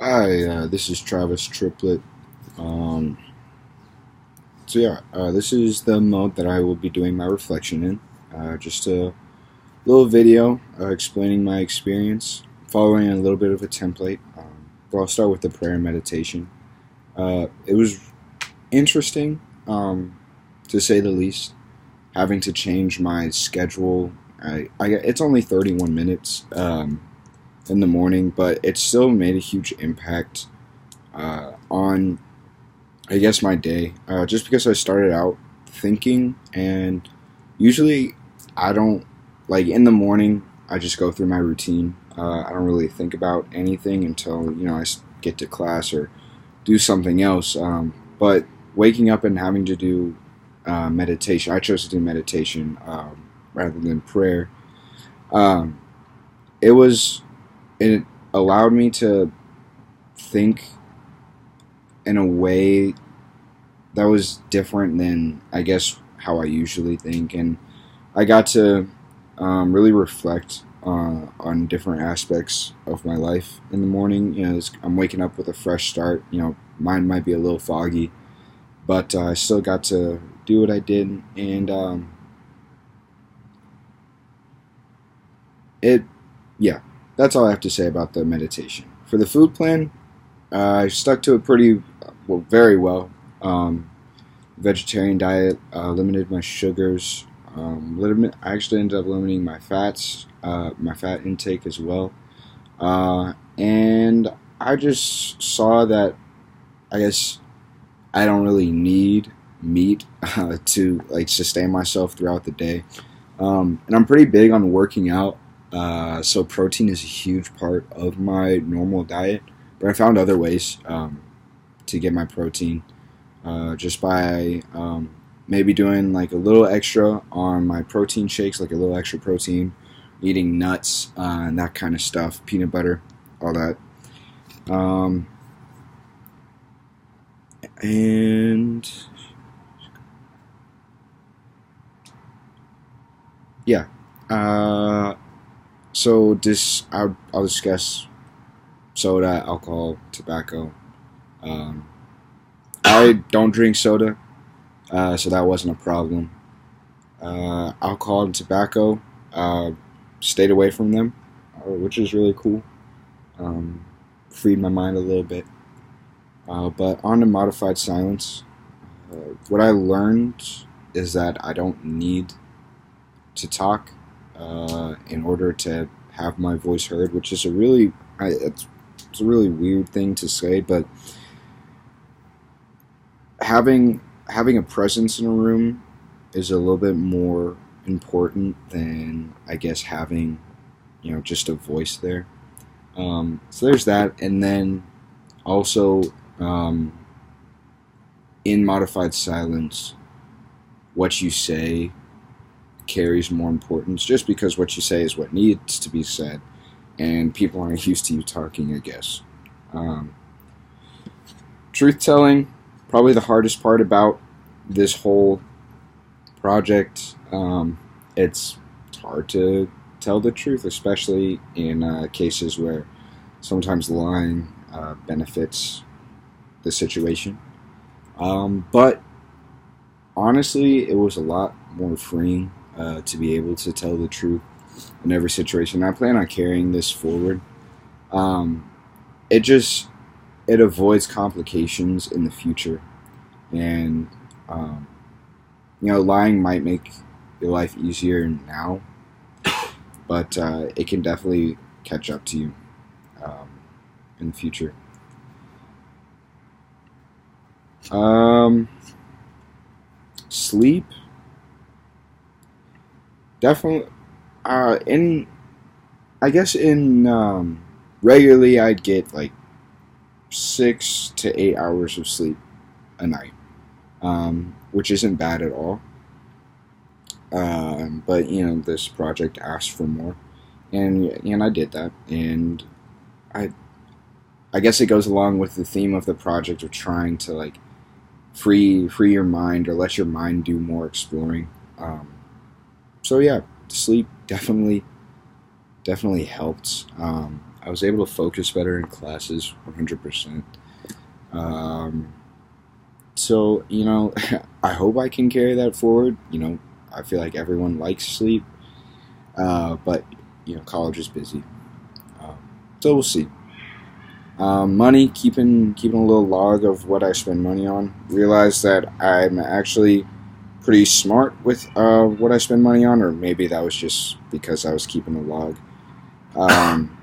Hi, this is Travis Triplet. Um, this is the mode that I will be doing my reflection in. Just a little video explaining my experience, following a little bit of a template. But I'll start with the prayer and meditation. It was interesting, to say the least, having to change my schedule. It's only 31 minutes in the morning, but it still made a huge impact on, I guess, my day. Just because I started out thinking, and usually I don't, like, in the morning, I just go through my routine. I don't really think about anything until, I get to class or do something else. But waking up and having to do meditation, I chose to do meditation rather than prayer. Um, it allowed me to think in a way that was different than, I guess, how I usually think, and I got to really reflect on different aspects of my life in the morning. I'm waking up with a fresh start. Mine might be a little foggy, but I still got to do what I did, and it, yeah, that's all I have to say about the meditation. For the food plan, I stuck to it very well. Um, Vegetarian diet, limited my sugars. I actually ended up limiting my fat intake as well. And I just saw that, I guess, I don't really need meat to, like, sustain myself throughout the day. And I'm pretty big on working out, so protein is a huge part of my normal diet. But I found other ways to get my protein, just by maybe doing like a little extra on my protein shakes, like a little extra protein, eating nuts and that kind of stuff, peanut butter, all that. Um, and yeah, uh, so I'll discuss soda, alcohol, tobacco. Um, I don't drink soda, so that wasn't a problem. Alcohol and tobacco, uh, stayed away from them, which is really cool. Um, Freed my mind a little bit. But on to modified silence, what I learned is that I don't need to talk in order to have my voice heard, which is it's a really weird thing to say, but having having a presence in a room is a little bit more important than, I guess, having, just a voice there. So there's that, and then also, um, in modified silence, what you say carries more importance, just because what you say is what needs to be said, and people aren't used to you talking, I guess. Um, Truth telling, probably the hardest part about this whole project. It's hard to tell the truth, especially in cases where sometimes lying benefits the situation. But honestly, it was a lot more freeing to be able to tell the truth in every situation. I plan on carrying this forward. Um, it just it avoids complications in the future, and um, lying might make your life easier now, but it can definitely catch up to you um, in the future. Um, Sleep, definitely. In I guess in regularly, I'd get like 6 to 8 hours of sleep a night, which isn't bad at all. But this project asked for more, and I did that, and I I guess it goes along with the theme of the project of trying to, like, free your mind, or let your mind do more exploring. So yeah, sleep definitely helped. I was able to focus better in classes, 100%. Um, so, I hope I can carry that forward. I feel like everyone likes sleep, but, college is busy. Um, so we'll see. Money, keeping a little log of what I spend money on. Realize that I'm actually pretty smart with what I spend money on, or maybe that was just because I was keeping a log. Um,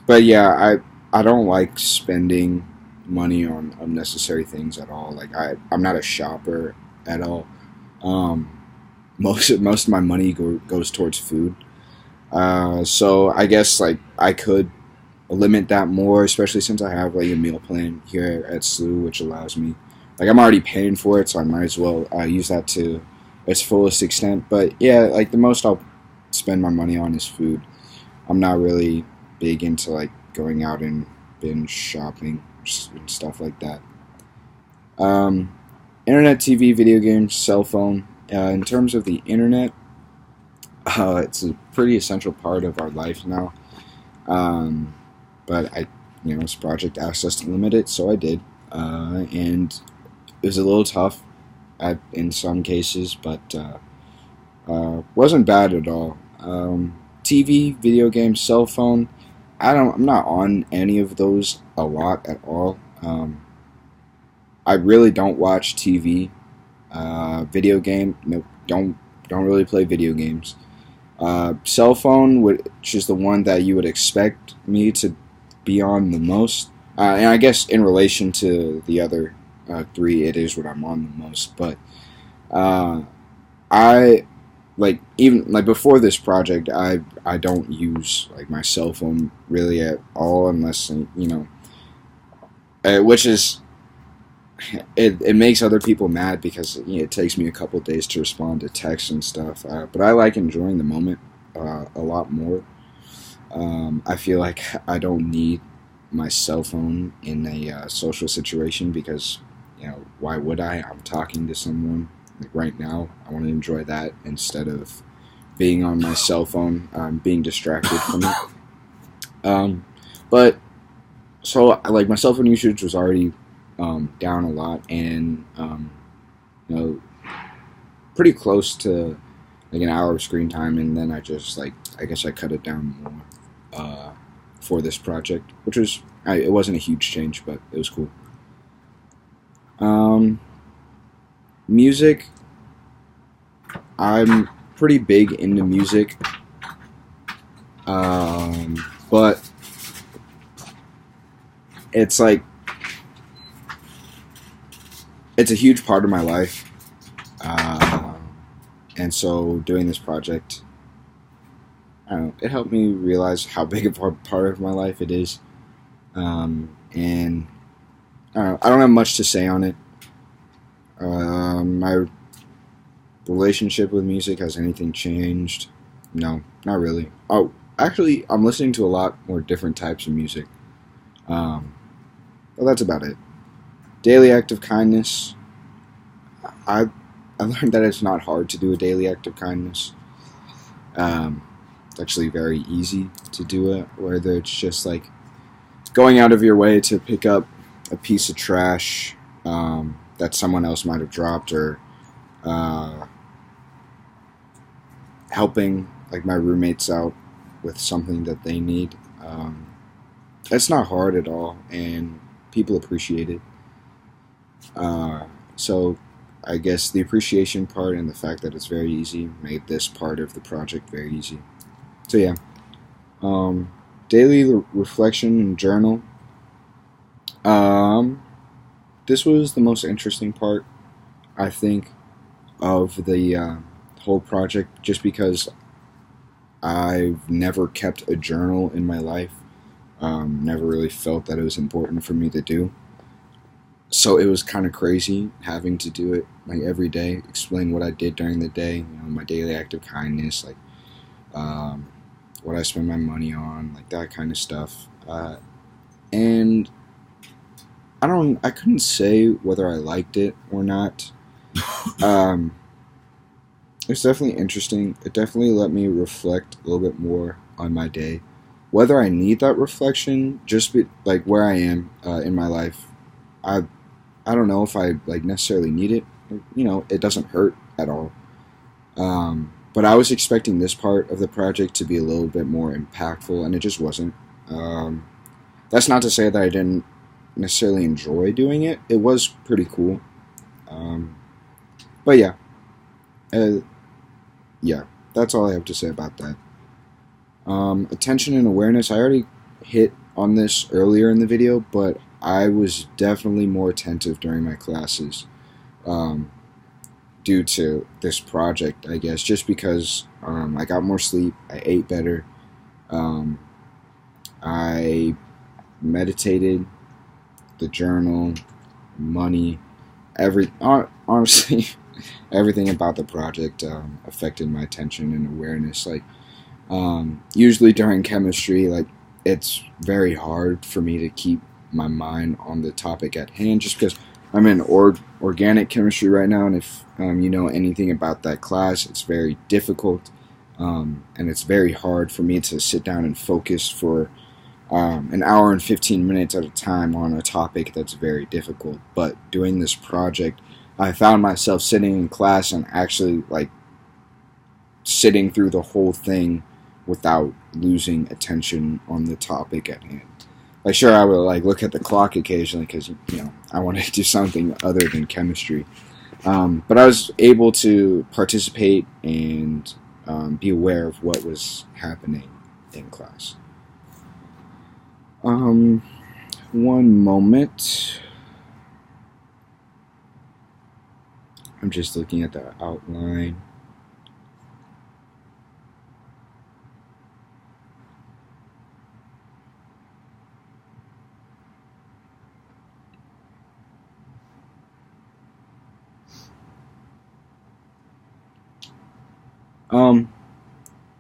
but yeah, I don't like spending money on unnecessary things at all. Like I'm not a shopper at all. Um, most of my money goes towards food. So I guess like I could limit that more, especially since I have like a meal plan here at SLU, which allows me, like I'm already paying for it, so I might as well use that to its fullest extent. But yeah, like the most I'll spend my money on is food. I'm not really big into like going out and binge shopping and stuff like that. Um, Internet, TV, video games, cell phone. In terms of the internet, it's a pretty essential part of our life now. Um, but this project asked us to limit it, so I did. And it was a little tough in some cases, but wasn't bad at all. TV, video games, cell phone. I'm not on any of those a lot at all. I really don't watch TV. Video game, nope, don't really play video games. Cell phone, which is the one that you would expect me to be on the most. And I guess in relation to the other three, it is what I'm on the most. But I like even like before this project, I don't use like my cell phone really at all unless which is it makes other people mad because it takes me a couple days to respond to texts and stuff. But I like enjoying the moment a lot more. I feel like I don't need my cell phone in a social situation because why would I? I'm talking to someone like right now. I want to enjoy that instead of being on my cell phone, being distracted from it. But so like my cell phone usage was already down a lot, and pretty close to like an hour of screen time, and then I just I guess I cut it down more for this project, which was it wasn't a huge change, but it was cool. Music, I'm pretty big into music, but it's like it's a huge part of my life, and so doing this project, I don't know, it helped me realize how big a part of my life it is, and I don't have much to say on it. My relationship with music, has anything changed? No, not really. Oh, actually, I'm listening to a lot more different types of music. Well, that's about it. Daily act of kindness. I learned that it's not hard to do a daily act of kindness. It's actually very easy to do it, whether it's just like going out of your way to pick up a piece of trash that someone else might have dropped, or helping like my roommates out with something that they need. It's not hard at all, and people appreciate it. So I guess the appreciation part and the fact that it's very easy made this part of the project very easy. So yeah, daily reflection and journal. This was the most interesting part, I think, of the whole project, just because I've never kept a journal in my life. Never really felt that it was important for me to do. So it was kind of crazy having to do it like every day, explain what I did during the day, my daily act of kindness, like what I spend my money on, like that kind of stuff. And I couldn't say whether I liked it or not. It's definitely interesting. It definitely let me reflect a little bit more on my day. whether I need that reflection, like where I am in my life, I I don't know if I like necessarily need it. It doesn't hurt at all. But I was expecting this part of the project to be a little bit more impactful, and it just wasn't. Um, that's not to say that I didn't necessarily enjoy doing it. It was pretty cool. Um, but yeah, uh, yeah, that's all I have to say about that. Attention and awareness. I already hit on this earlier in the video, but I was definitely more attentive during my classes um, due to this project, I guess, just because I got more sleep, I ate better, um, I meditated, the journal, money, honestly, everything about the project affected my attention and awareness. Like, usually during chemistry, like it's very hard for me to keep my mind on the topic at hand, just because I'm in organic chemistry right now, and if you know anything about that class, it's very difficult, and it's very hard for me to sit down and focus for an hour and 15 minutes at a time on a topic that's very difficult. But doing this project, I found myself sitting in class and actually like sitting through the whole thing without losing attention on the topic at hand. Like, sure, I would like look at the clock occasionally because I wanted to do something other than chemistry. But I was able to participate and be aware of what was happening in class. One moment. I'm just looking at the outline.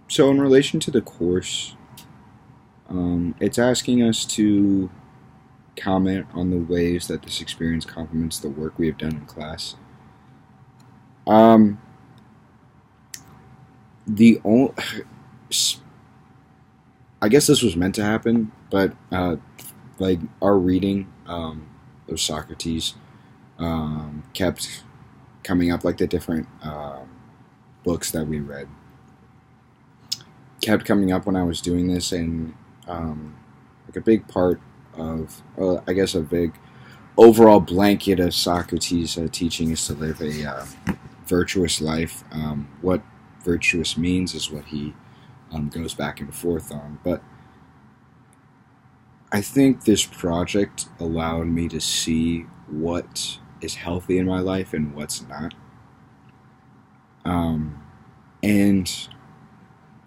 So in relation to the course, it's asking us to comment on the ways that this experience complements the work we have done in class. The only, I guess this was meant to happen, but like our reading of Socrates kept coming up, like the different books that we read kept coming up when I was doing this, and like a big part of, I guess, a big overall blanket of Socrates' teaching is to live a virtuous life. What virtuous means is what he goes back and forth on. But I think this project allowed me to see what is healthy in my life and what's not. And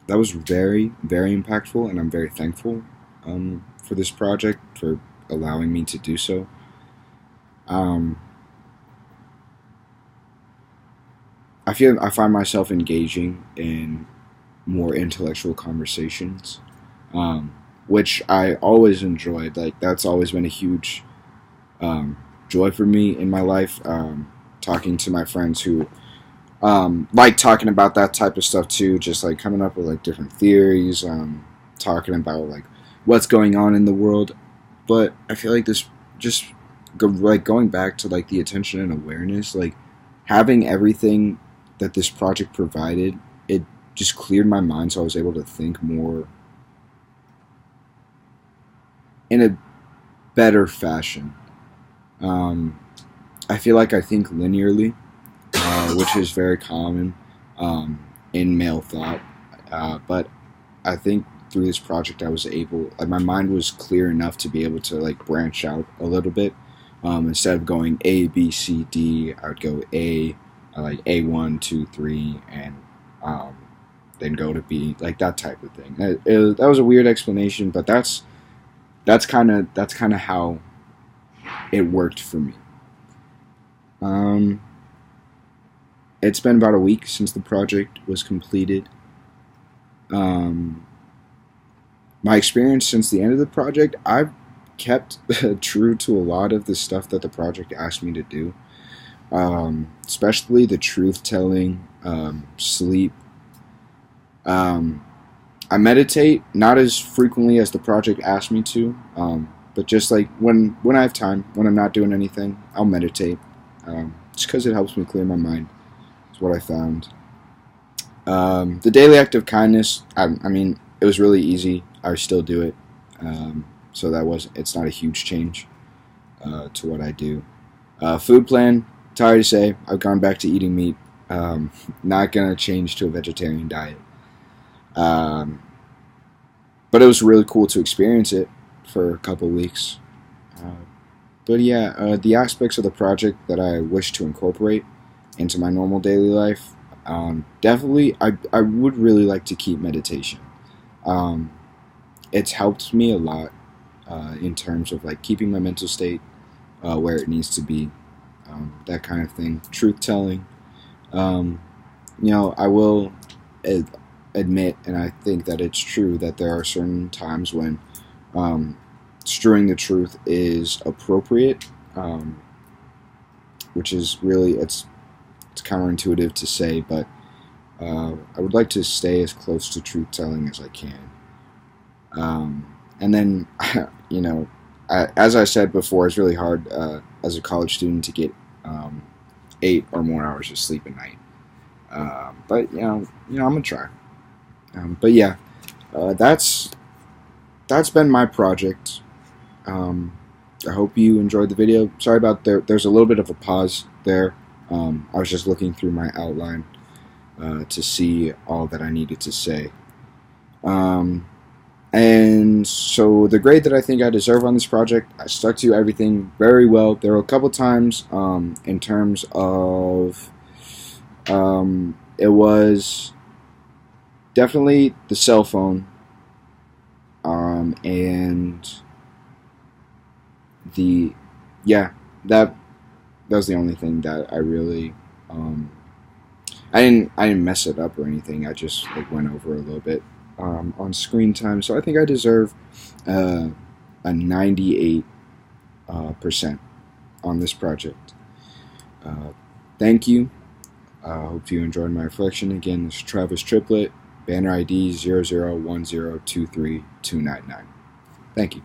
that was very, very impactful, and I'm very thankful for this project, for allowing me to do so. I find myself engaging in more intellectual conversations, which I always enjoyed. Like, that's always been a huge joy for me in my life. Talking to my friends who like talking about that type of stuff too, just like coming up with like different theories, talking about like what's going on in the world. But I feel like this just going back to like the attention and awareness, like having everything that this project provided, it just cleared my mind, so I was able to think more in a better fashion. I feel like I think linearly, which is very common in male thought. But I think through this project, I was able, like, my mind was clear enough to be able to like branch out a little bit. Instead of going A, B, C, D, I would go A, like A1, 2, 3, and then go to B, like that type of thing. That was a weird explanation, but that's kind of how it worked for me. It's been about a week since the project was completed. My experience since the end of the project, I've kept true to a lot of the stuff that the project asked me to do, especially the truth telling, sleep. I meditate, not as frequently as the project asked me to, but just like when I have time, when I'm not doing anything, I'll meditate. Just because it helps me clear my mind. Is what I found. The daily act of kindness. I mean, it was really easy. I still do it, so it's not a huge change to what I do. Food plan. Tired to say, I've gone back to eating meat. Not gonna change to a vegetarian diet. Um, but it was really cool to experience it for a couple weeks. Uh, but yeah, the aspects of the project that I wish to incorporate into my normal daily life, definitely, I would really like to keep meditation. Um, it's helped me a lot in terms of like keeping my mental state where it needs to be, that kind of thing. Truth telling. Um, I will ad- admit, and I think that it's true, that there are certain times when um, strewing the truth is appropriate, um, which is really it's counterintuitive to say, but I would like to stay as close to truth telling as I can. And then, you know, as I said before, it's really hard as a college student to get 8 or more hours of sleep at night. But I'm gonna try. But yeah, that's been my project. I hope you enjoyed the video. Sorry about there's a little bit of a pause there. I was just looking through my outline to see all that I needed to say. And so the grade that I think I deserve on this project, I stuck to everything very well. There were a couple times in terms of it was definitely the cell phone, and the yeah that was the only thing that I really I didn't mess it up or anything. I just like went over a little bit on screen time, so I think I deserve a 98% on this project. Thank you. Hope you enjoyed my reflection. Again, this is Travis Triplett, banner ID 0010232999. Thank you.